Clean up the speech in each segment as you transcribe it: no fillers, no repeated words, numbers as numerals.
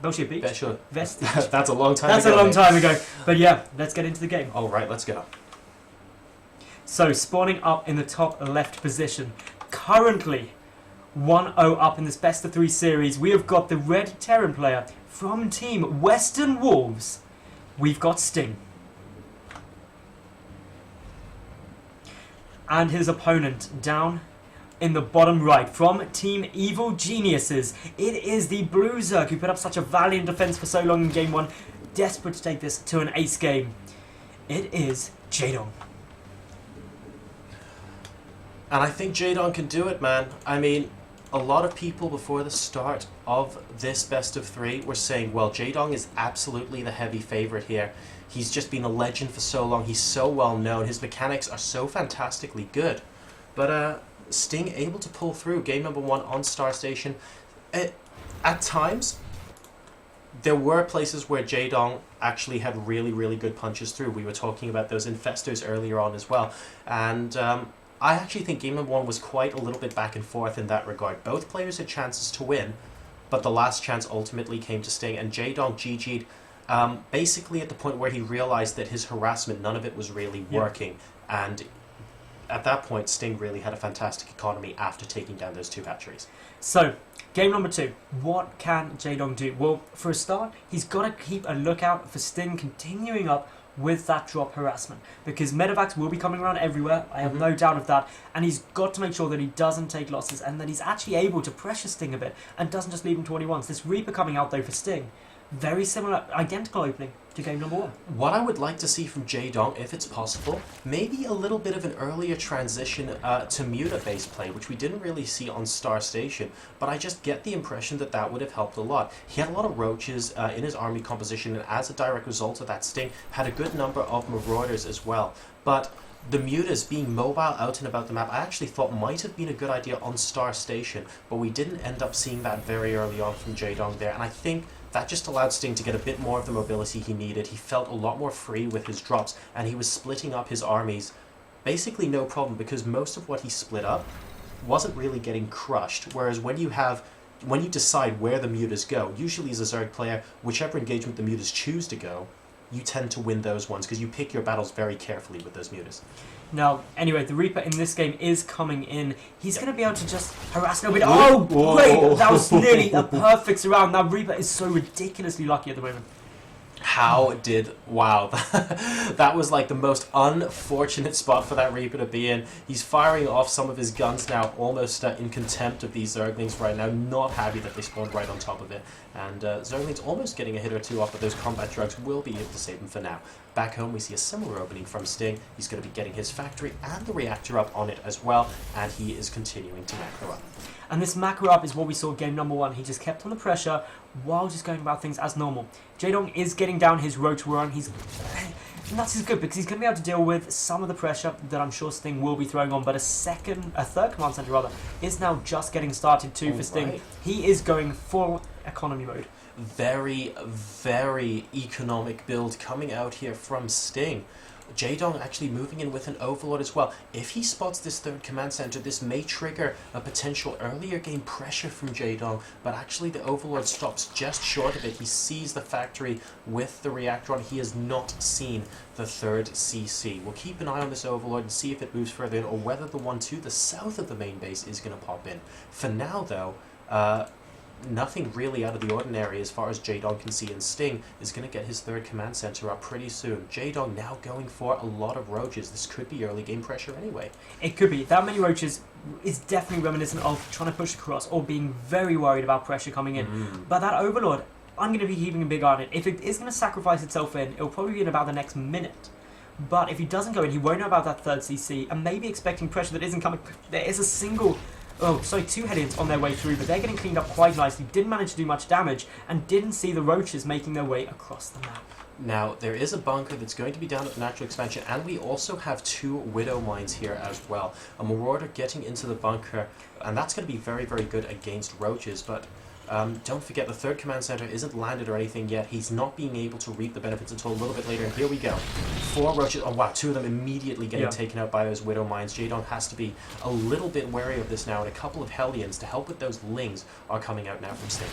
Belshire Beach? Vestige. That's a long time That's ago. a long time ago. But yeah, let's get into the game. Alright, let's go. So, spawning up in the top left position. Currently 1-0 up in this best of 3 series. We have got the red Terran player from Team Western Wolves. We've got Sting. And his opponent down in the bottom right from Team Evil Geniuses. It is the Blue Zerg who put up such a valiant defense for so long in Game 1. Desperate to take this to an ace game. It is JoRoSaR. And I think JoRoSaR can do it, man. I mean, a lot of people before the start of this best of 3 were saying, well, JoRoSaR is absolutely the heavy favorite here. He's just been a legend for so long. He's so well known. His mechanics are so fantastically good. But Sting able to pull through game number 1 on Star Station. At times, there were places where JoRoSaR actually had really, really good punches through. We were talking about those infestors earlier on as well. And I actually think game number 1 was quite a little bit back and forth in that regard. Both players had chances to win, but the last chance ultimately came to Sting. And JoRoSaR GG'd basically at the point where he realized that his harassment, none of it was really working. And at that point, Sting really had a fantastic economy after taking down those 2 batteries. So, game number 2. What can JoRoSaR do? Well, for a start, he's got to keep a lookout for Sting continuing up with that drop harassment. Because medevacs will be coming around everywhere, I have no doubt of that. And he's got to make sure that he doesn't take losses and that he's actually able to pressure Sting a bit and doesn't just leave him to what he wants. This Reaper coming out, though, for Sting. Very similar, identical opening to game number 1. What I would like to see from JoRoSaR, if it's possible, maybe a little bit of an earlier transition to Muta-based play, which we didn't really see on Star Station, but I just get the impression that that would have helped a lot. He had a lot of roaches in his army composition, and as a direct result of that, Sting had a good number of Marauders as well. But the Mutas being mobile out and about the map, I actually thought might have been a good idea on Star Station, but we didn't end up seeing that very early on from JoRoSaR there, and I think that just allowed Sting to get a bit more of the mobility he needed. He felt a lot more free with his drops, and he was splitting up his armies basically no problem, because most of what he split up wasn't really getting crushed, whereas when you decide where the mutas go, usually as a Zerg player, whichever engagement the mutas choose to go, you tend to win those ones, because you pick your battles very carefully with those mutas. Now, anyway, the Reaper in this game is coming in. He's going to be able to just harass a little bit. Oh, great! That was nearly a perfect surround. Now, Reaper is so ridiculously lucky at the moment. Wow, that was like the most unfortunate spot for that Reaper to be in. He's firing off some of his guns now, almost in contempt of these Zerglings right now, not happy that they spawned right on top of it. And Zerglings almost getting a hit or 2 off, but those combat drugs will be able to save him for now. Back home we see a similar opening from Sting. He's going to be getting his factory and the reactor up on it as well, and he is continuing to macro up. And this macro up is what we saw game number 1. He just kept on the pressure while just going about things as normal. JoRoSaR is getting down his roach run. And that's good because he's going to be able to deal with some of the pressure that I'm sure Sting will be throwing on. But a third command center rather, is now just getting started too for Sting. Right. He is going full economy mode. Very, very economic build coming out here from Sting. JoRoSaR actually moving in with an Overlord as well. If he spots this 3rd command center, this may trigger a potential earlier game pressure from JoRoSaR, but actually the Overlord stops just short of it. He sees the factory with the reactor on. He has not seen the 3rd CC. We'll keep an eye on this Overlord and see if it moves further in, or whether the one to the south of the main base is going to pop in. For now, though, nothing really out of the ordinary as far as JoRoSaR can see, and Sting is going to get his 3rd command center up pretty soon. JoRoSaR now going for a lot of roaches. This could be early game pressure anyway. It could be. That many roaches is definitely reminiscent of trying to push across or being very worried about pressure coming in. But that Overlord, I'm going to be keeping a big eye on it. If it is going to sacrifice itself in, it'll probably be in about the next minute. But if he doesn't go in, he won't know about that 3rd CC, and maybe expecting pressure that isn't coming. There is a single... two head-ins on their way through, but they're getting cleaned up quite nicely. Didn't manage to do much damage, and didn't see the roaches making their way across the map. Now, there is a bunker that's going to be down at the natural expansion, and we also have 2 Widow Mines here as well. A Marauder getting into the bunker, and that's going to be very, very good against roaches, but don't forget the 3rd command center isn't landed or anything yet. He's not being able to reap the benefits until a little bit later, and here we go. 4 roaches. Oh wow, 2 of them immediately getting taken out by those Widow Mines. JoRoSaR has to be a little bit wary of this now, and a couple of Hellions to help with those Lings are coming out now from Sting.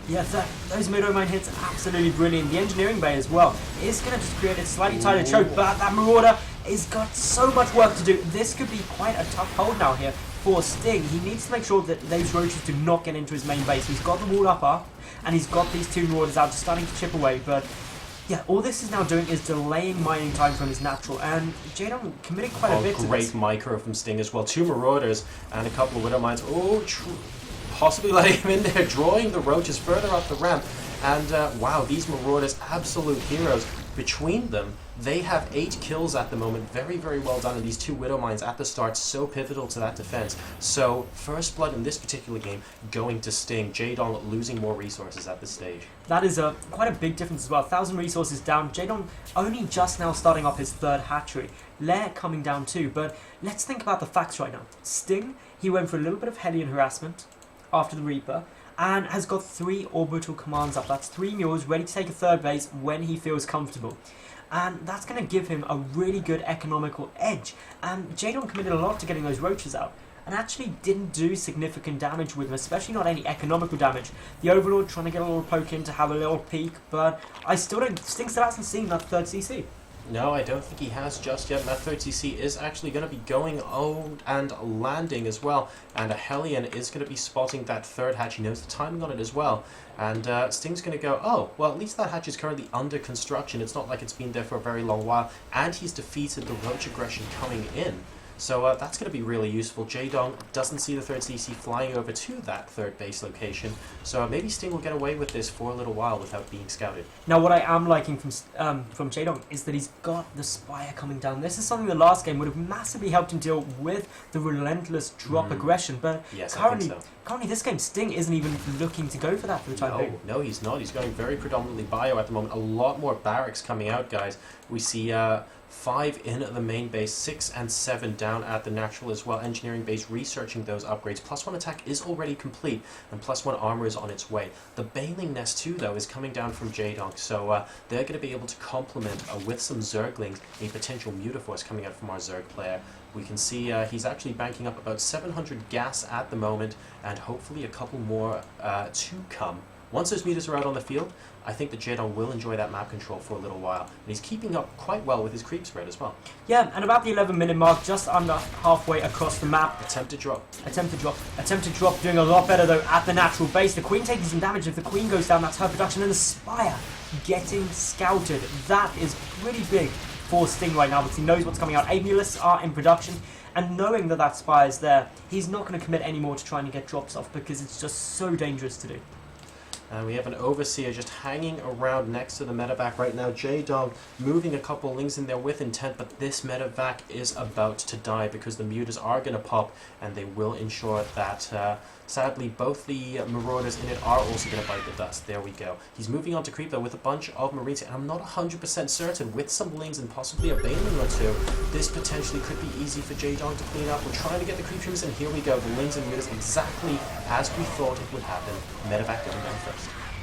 Yeah, those middle mine hits are absolutely brilliant. The engineering bay as well is going to just create a slightly tighter choke, but that Marauder has got so much work to do. This could be quite a tough hold now here for Sting. He needs to make sure that those roaches do not get into his main base. He's got the wall up, and he's got these two Marauders out, just starting to chip away, but yeah, all this is now doing is delaying mining time from his natural, and JoRoSaR committed quite a bit to this. Great micro from Sting as well. 2 Marauders and a couple of Widow Mines. Possibly letting him in there, drawing the roaches further up the ramp. And wow, these Marauders, absolute heroes. Between them, they have 8 kills at the moment. Very, very well done. And these 2 Widow Mines at the start, so pivotal to that defense. So, first blood in this particular game going to Sting. JoRoSaR losing more resources at this stage. That is quite a big difference as well. 1,000 resources down. JoRoSaR only just now starting up his 3rd hatchery. Lair coming down too. But let's think about the facts right now. Sting, he went for a little bit of Hellion harassment after the Reaper, and has got 3 orbital commands up. That's 3 mules ready to take a 3rd base when he feels comfortable. And that's going to give him a really good economical edge. And JoRoSaR committed a lot to getting those roaches out, and actually didn't do significant damage with them, especially not any economical damage. The Overlord trying to get a little poke in to have a little peek, but I still don't... Sting still hasn't seen that 3rd CC. No, I don't think he has just yet. That 3rd CC is actually going to be going on and landing as well. And a Hellion is going to be spotting that 3rd hatch. He knows the timing on it as well. And Sting's going to go, oh, well, at least that hatch is currently under construction. It's not like it's been there for a very long while. And he's defeated the roach aggression coming in. So that's going to be really useful. JoRoSaR doesn't see the 3rd CC flying over to that 3rd base location, so maybe Sting will get away with this for a little while without being scouted. Now, what I am liking from JoRoSaR is that he's got the Spire coming down. This is something the last game would have massively helped him deal with the relentless drop aggression, but yes, currently this game, Sting isn't even looking to go for that for the time being. No, he's not. He's going very predominantly bio at the moment. A lot more barracks coming out, guys. We see 5 in the main base, 6 and 7 down at the natural as well. Engineering base researching those upgrades. +1 attack is already complete, and +1 armor is on its way. The Baneling Nest too, though, is coming down from JoRoSaR, so they're going to be able to complement with some Zerglings a potential Mutaforce coming out from our Zerg player. We can see he's actually banking up about 700 gas at the moment, and hopefully a couple more to come. Once those mutas are out on the field, I think that JoRoSaR will enjoy that map control for a little while. And he's keeping up quite well with his creep spread as well. Yeah, and about the 11-minute mark, just under halfway across the map. Attempted drop, doing a lot better though at the natural base. The Queen taking some damage. If the Queen goes down, that's her production. And the Spire getting scouted. That is pretty big for Sting right now, because he knows what's coming out. Amulists are in production. And knowing that that Spire is there, he's not going to commit any more to trying to get drops off, because it's just so dangerous to do. And we have an Overseer just hanging around next to the medevac right now. JoRoSaR moving a couple of lings in there with intent, but this medevac is about to die because the mutas are going to pop, and they will ensure that, sadly, both the Marauders in it are also going to bite the dust. There we go. He's moving on to creep, though, with a bunch of Marines, and I'm not 100% certain, with some lings and possibly a Baneling or two, this potentially could be easy for JoRoSaR to clean up. We're trying to get the creep trims, and here we go. The lings and mutas exactly as we thought it would happen. Medevac going down first.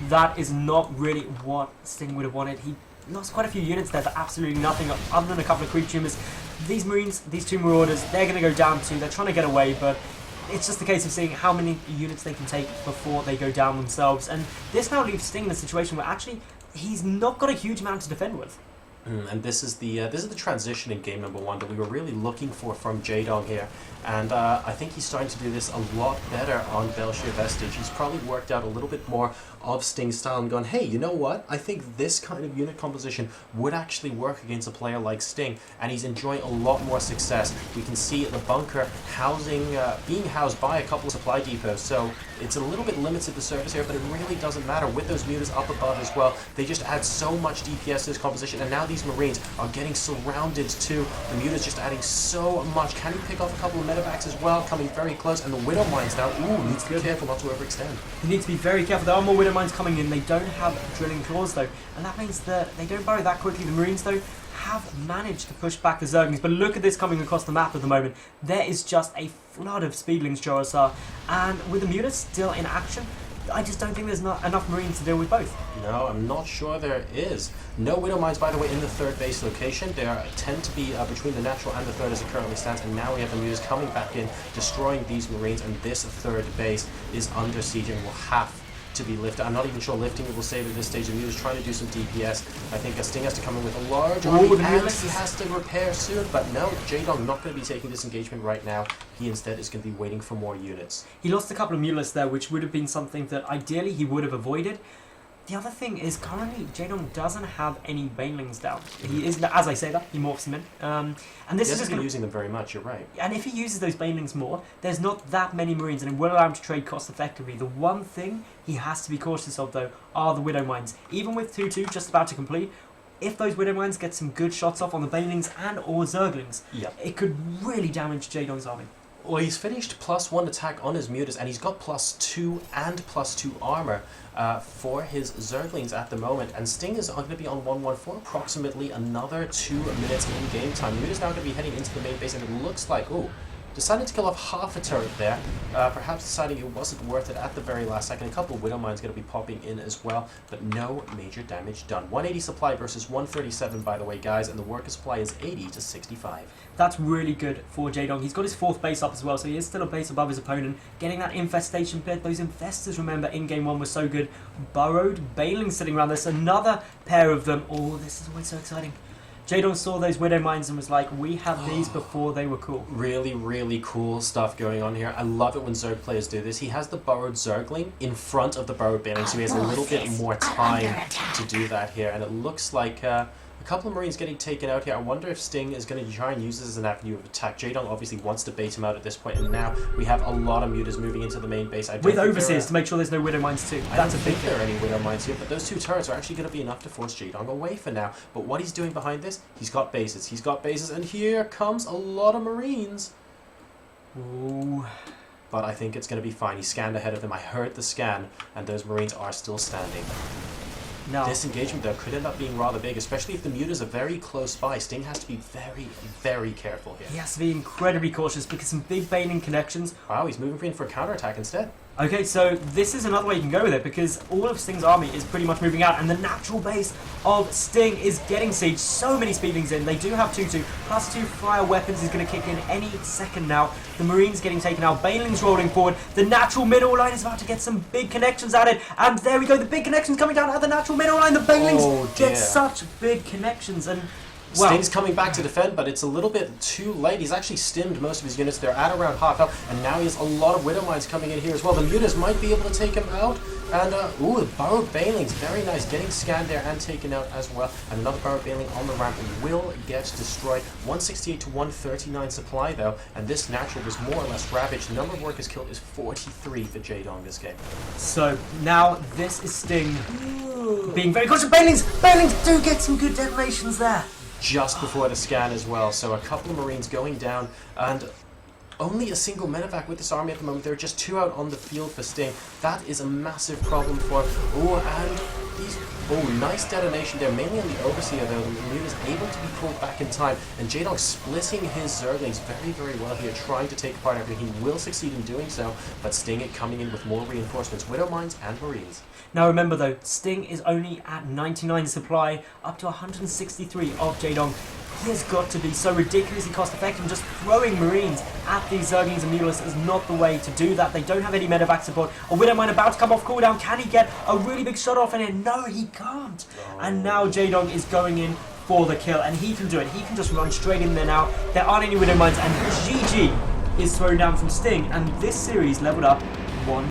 That is not really what Sting would have wanted. He lost quite a few units there for absolutely nothing other than a couple of creep tumors. These Marines, these 2 Marauders, they're going to go down too. They're trying to get away, but it's just a case of seeing how many units they can take before they go down themselves. And this now leaves Sting in a situation where actually he's not got a huge amount to defend with. And this is the transition in game number 1 that we were really looking for from JoRoSaR here, and I think he's starting to do this a lot better on Belshir Vestige. He's probably worked out a little bit more of Sting's style and gone, hey, you know what? I think this kind of unit composition would actually work against a player like Sting, and he's enjoying a lot more success. We can see the bunker being housed by a couple of supply depots, so it's a little bit limited the surface here, but it really doesn't matter. With those mutas up above as well, they just add so much DPS to this composition, and now these Marines are getting surrounded too. The mutas just adding so much. Can he pick off a couple of medevacs as well, coming very close, and the Widow Mines now, needs to be careful not to overextend. You need to be very careful. There are more Widow Mines coming in. They don't have drilling claws though, and that means that they don't burrow that quickly. The Marines though have managed to push back the Zerglings, but look at this coming across the map at the moment. There is just a flood of Speedlings, JoRoSaR, and with the mutas still in action, I just don't think there's not enough Marines to deal with both. No, I'm not sure there is. No Widow Mines, by the way, in the 3rd base location. They tend to be between the natural and the 3rd as it currently stands, and now we have the mutas coming back in, destroying these Marines, and this 3rd base is under siege and will have to be lifted. I'm not even sure lifting it will save at this stage. The Mute is trying to do some DPS. I think Sting has to come in with a large army, and he has to repair soon. But no, JoRoSaR not going to be taking this engagement right now. He instead is going to be waiting for more units. He lost a couple of Mulists there, which would have been something that ideally he would have avoided. The other thing is currently JoRoSaR doesn't have any Banelings down. He is, as I say that, he morphs them in. And this he is just been using them very much, you're right. And if he uses those Banelings more, there's not that many Marines, and it will allow him to trade cost effectively. The one thing he has to be cautious of, though, are the Widow Mines. Even with 2-2 just about to complete, if those Widow Mines get some good shots off on the Banelings and or Zerglings, it could really damage JoRoSar's army. Well, he's finished +1 attack on his Mutas, and he's got +2 and +2 armor for his Zerglings at the moment. And Sting is going to be on 1-1 for approximately another 2 minutes in game time. Muta's now going to be heading into the main base, and it looks like, decided to kill off half a turret there, perhaps deciding it wasn't worth it at the very last second. A couple of Widow Mines going to be popping in as well, but no major damage done. 180 supply versus 137, by the way, guys, and the worker supply is 80 to 65. That's really good for JoRoSaR. He's got his 4th base up as well, so he is still a base above his opponent. Getting that infestation bit, those infestors, remember, in game 1 were so good. Burrowed Bailings sitting around. There's another pair of them. Oh, this is always so exciting. JoRoSaR saw those Widow Mines and was like, we had these before they were cool. Really, really cool stuff going on here. I love it when Zerg players do this. He has the Burrowed Zergling in front of the Burrowed Bailing, so he has a little bit more time to do that here. And it looks like a couple of Marines getting taken out here. I wonder if Sting is going to try and use this as an avenue of attack. JoRoSaR obviously wants to bait him out at this point, and now we have a lot of Mutas moving into the main base. With Overseers to make sure there's no Widow Mines too. That's a big thing. There are any Widow Mines here, but those 2 turrets are actually going to be enough to force JoRoSaR away for now. But what he's doing behind this, he's got bases, and here comes a lot of Marines. Ooh. But I think it's going to be fine. He scanned ahead of them. I heard the scan, and those Marines are still standing. No. This engagement, though, could end up being rather big, especially if the Mutas are very close by. Sting has to be very, very careful here. He has to be incredibly cautious because some big Bailing connections. Wow, he's moving in for a counterattack instead. Okay, so this is another way you can go with it because all of Sting's army is pretty much moving out, and the natural base of Sting is getting sieged. So many speedlings in. They do have 2-2. +2 fire weapons is going to kick in any second now. The Marines getting taken out. Bailing's rolling forward. The natural middle line is about to get some big connections added. And there we go. The big connections coming down at the natural middle line. The Bailings get such big connections. And well, Sting's coming back to defend, but it's a little bit too late. He's actually stimmed most of his units. They're at around half health, and now he has a lot of Widow Mines coming in here as well. The Mutas might be able to take him out. And, the Burrowed Bailings, very nice, getting scanned there and taken out as well. And another Burrowed Bailing on the ramp will get destroyed. 168 to 139 supply, though, and this natural was more or less ravaged. The number of workers killed is 43 for JoRoSaR this game. So, now this is Sting being very cautious. Bailings do get some good detonations there. Just before the scan as well, so a couple of Marines going down, and only a single medevac with this army at the moment. There are just 2 out on the field for Sting. That is a massive problem for him. And these nice detonation there, mainly on the Overseer though. The Mute is able to be pulled back in time, and JoRoSaR splitting his Zerglings very, very well here, trying to take apart everything. He will succeed in doing so, but Sting coming in with more reinforcements, Widow Mines and Marines. Now remember though, Sting is only at 99 supply, up to 163 of JoRoSaR. He has got to be so ridiculously cost effective, and just throwing Marines at these Zerglings and Mulas is not the way to do that. They don't have any medevac support. A Widow Mine about to come off cooldown. Can he get a really big shot off in it? No, he can't. And now JoRoSaR is going in for the kill, and he can do it. He can just run straight in there now. There aren't any Widow Mines, and GG is thrown down from Sting, and this series leveled up 1.